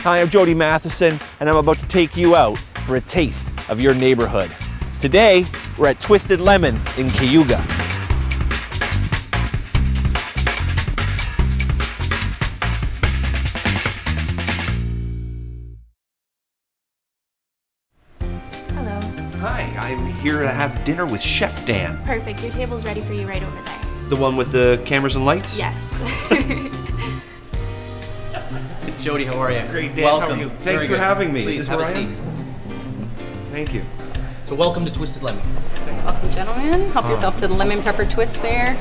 Hi, I'm Jody Matheson, and I'm about to take you out for a taste of your neighborhood. Today, we're at Twisted Lemon in Cayuga. Hello. Hi, I'm here to have dinner with Chef Dan. Perfect. Your table's ready for you right over there. The one with the cameras and lights? Yes. Jody, how are you? Great, Dan. Welcome. How are you? Thanks for having me. Please Is this have where a I seat. am? Thank you. So welcome to Twisted Lemon. Welcome, gentlemen. Help yourself to the lemon pepper twist there.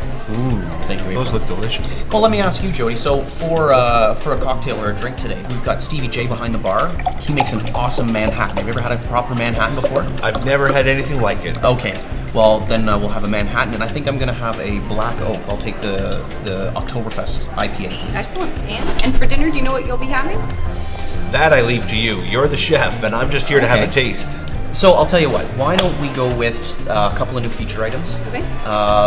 Thank you. Those look delicious. Well, let me ask you, Jody. So for a cocktail or a drink today, we've got Stevie J behind the bar. He makes an awesome Manhattan. Have you ever had a proper Manhattan before? I've never had anything like it. Okay. Well, then we'll have a Manhattan, and I think I'm gonna have a black oak. I'll take the Oktoberfest IPA, please. Excellent. And for dinner, do you know what you'll be having? That I leave to you. You're the chef, and I'm just here to have a Okay. taste. So I'll tell you what. Why don't we go with a couple of new feature items? Okay.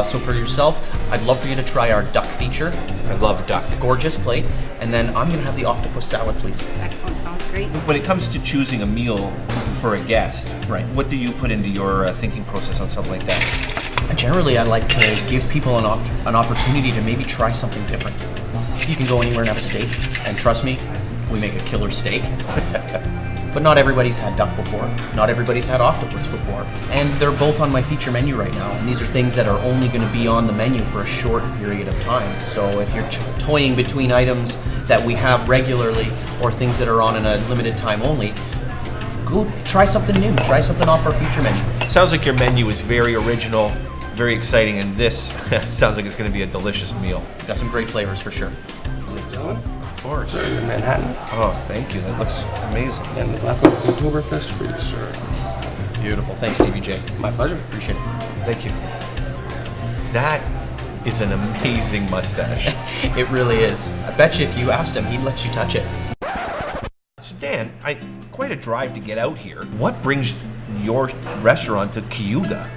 So for yourself, I'd love for you to try our duck feature. I love duck. Gorgeous plate, and then I'm gonna have the octopus salad, please. Excellent. Sounds great. When it comes to choosing a meal for a guest, Right. what do you put into your thinking process on something like that? Generally, I like to give people an opportunity to maybe try something different. You can go anywhere and have a steak, and trust me, we make a killer steak. But not everybody's had duck before. Not everybody's had octopus before. And they're both on my feature menu right now. And these are things that are only going to be on the menu for a short period of time. So if you're toying between items that we have regularly or things that are on in a limited time only, go try something new. Try something off our feature menu. Sounds like your menu is very original, very exciting, and this sounds like it's going to be a delicious meal. Got some great flavors for sure. Of course. Manhattan Oh, thank you. That looks amazing. and the black Oktoberfest for you, sir. Beautiful. Thanks, Stevie J. My pleasure. Appreciate it. Thank you. That is an amazing mustache. It really is. I bet you if you asked him, he'd let you touch it. So Dan, quite a drive to get out here. What brings your restaurant to Cayuga?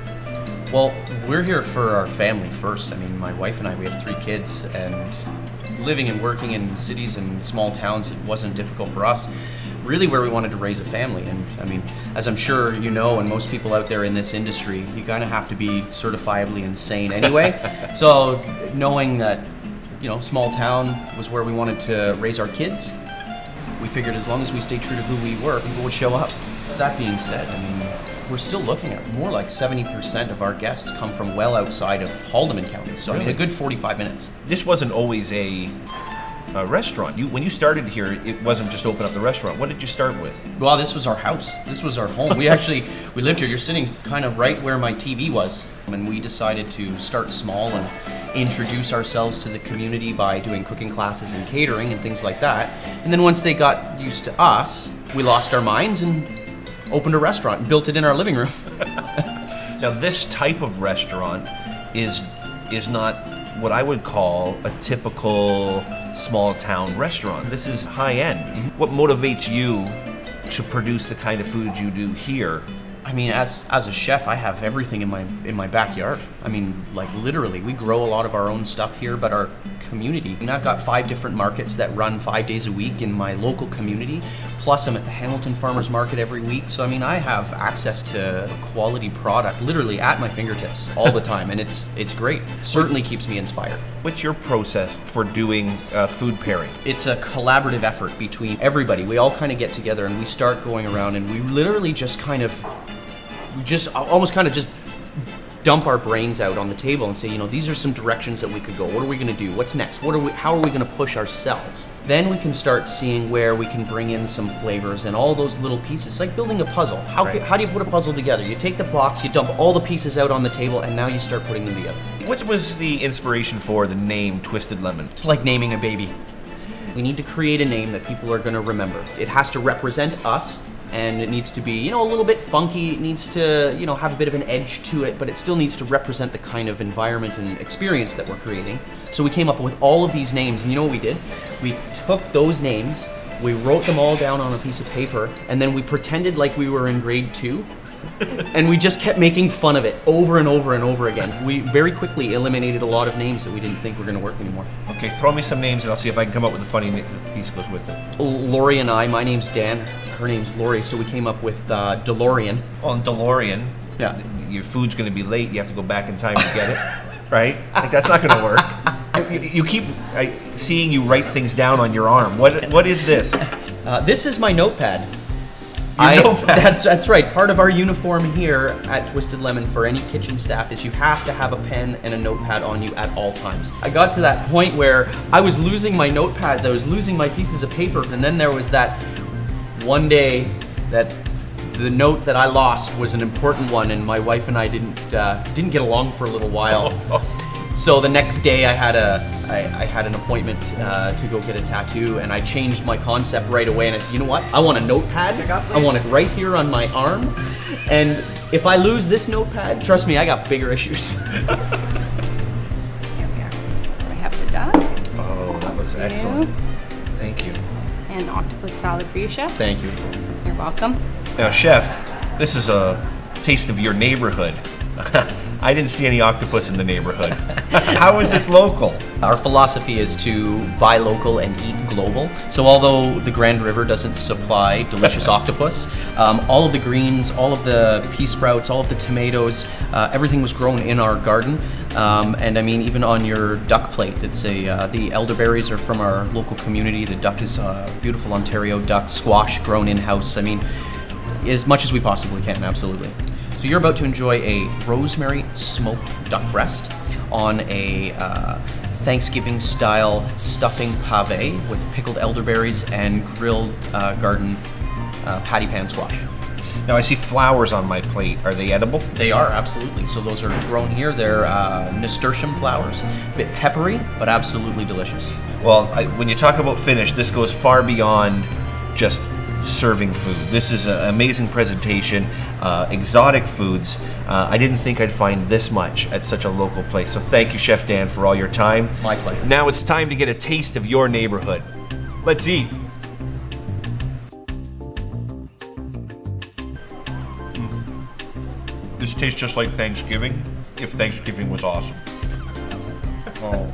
Well, we're here for our family first. I mean, my wife and I, we have 3 kids, and living and working in cities and small towns, it wasn't difficult for us. Really where we wanted to raise a family. And I mean, as I'm sure you know, and most people out there in this industry, you kind of have to be certifiably insane anyway. So knowing that, you know, small town was where we wanted to raise our kids, we figured as long as we stayed true to who we were, people would show up. That being said, I mean, we're still looking at more like 70% of our guests come from well outside of Haldeman County. So I mean, a good 45 minutes. This wasn't always a restaurant. When you started here, it wasn't just open up the restaurant. What did you start with? Well, this was our house. This was our home. We lived here. You're sitting kind of right where my TV was. And we decided to start small and introduce ourselves to the community by doing cooking classes and catering and things like that. And then once they got used to us, we lost our minds and opened a restaurant and built it in our living room. Now, this type of restaurant is not what I would call a typical small town restaurant. This is high end. Mm-hmm. What motivates you to produce the kind of food you do here? I mean, as a chef, I have everything in my backyard. I mean, like literally, we grow a lot of our own stuff here, but our community. And I've got 5 different markets that run 5 days a week in my local community. Plus, I'm at the Hamilton Farmers Market every week. So I mean, I have access to quality product literally at my fingertips all the time, and it's great. It certainly keeps me inspired. What's your process for doing food pairing? It's a collaborative effort between everybody. We all kind of get together and we start going around, and we literally just almost dump our brains out on the table and say, you know, these are some directions that we could go. What are we going to do? What's next? How are we going to push ourselves? Then we can start seeing where we can bring in some flavors and all those little pieces. It's like building a puzzle. How do you put a puzzle together? You take the box, you dump all the pieces out on the table, and now you start putting them together. What was the inspiration for the name Twisted Lemon? It's like naming a baby. We need to create a name that people are going to remember. It has to represent us, and it needs to be, you know, a little bit funky. It needs to, you know, have a bit of an edge to it, but it still needs to represent the kind of environment and experience that we're creating. So we came up with all of these names, and you know what we did? We took those names, we wrote them all down on a piece of paper, and then we pretended like we were in grade 2, And we just kept making fun of it over and over and over again. We very quickly eliminated a lot of names that we didn't think were going to work anymore. Okay, throw me some names and I'll see if I can come up with a funny piece that goes with it. Lori and I, my name's Dan, her name's Lori, so we came up with DeLorean. Well, and DeLorean, Yeah. your food's going to be late. You have to go back in time to get it, right? Like, that's not going to work. You keep seeing you write things down on your arm. What is this? This is my notepad. Notepad. That's right. Part of our uniform here at Twisted Lemon for any kitchen staff is you have to have a pen and a notepad on you at all times. I got to that point where I was losing my notepads, I was losing my pieces of paper, and then there was that one day that the note that I lost was an important one, and my wife and I didn't get along for a little while. So the next day I had an appointment to go get a tattoo, and I changed my concept right away, and I said, you know what? I want a notepad. I want it right here on my arm, and if I lose this notepad, trust me, I got bigger issues. Here we are. So I have the duck. Oh, that looks Thank you. excellent. Thank you. And octopus salad for you, Chef. Thank you. You're welcome. Now, Chef, this is a taste of your neighborhood. I didn't see any octopus in the neighborhood. How is this local? Our philosophy is to buy local and eat global. So although the Grand River doesn't supply delicious octopus, all of the greens, all of the pea sprouts, all of the tomatoes, everything was grown in our garden. And I mean, even on your duck plate, the elderberries are from our local community. The duck is beautiful Ontario duck, squash grown in-house. I mean, as much as we possibly can, absolutely. So you're about to enjoy a Rosemary Smoked Duck Breast on a Thanksgiving-style stuffing pavé with pickled elderberries and grilled garden patty pan squash. Now, I see flowers on my plate. Are they edible? They are, absolutely. So those are grown here. They're nasturtium flowers, a bit peppery, but absolutely delicious. Well, when you talk about finish, this goes far beyond just serving food. This is an amazing presentation, exotic foods. I didn't think I'd find this much at such a local place. So thank you, Chef Dan, for all your time. My pleasure. Now it's time to get a taste of your neighborhood. Let's eat. This tastes just like Thanksgiving, if Thanksgiving was awesome. Oh.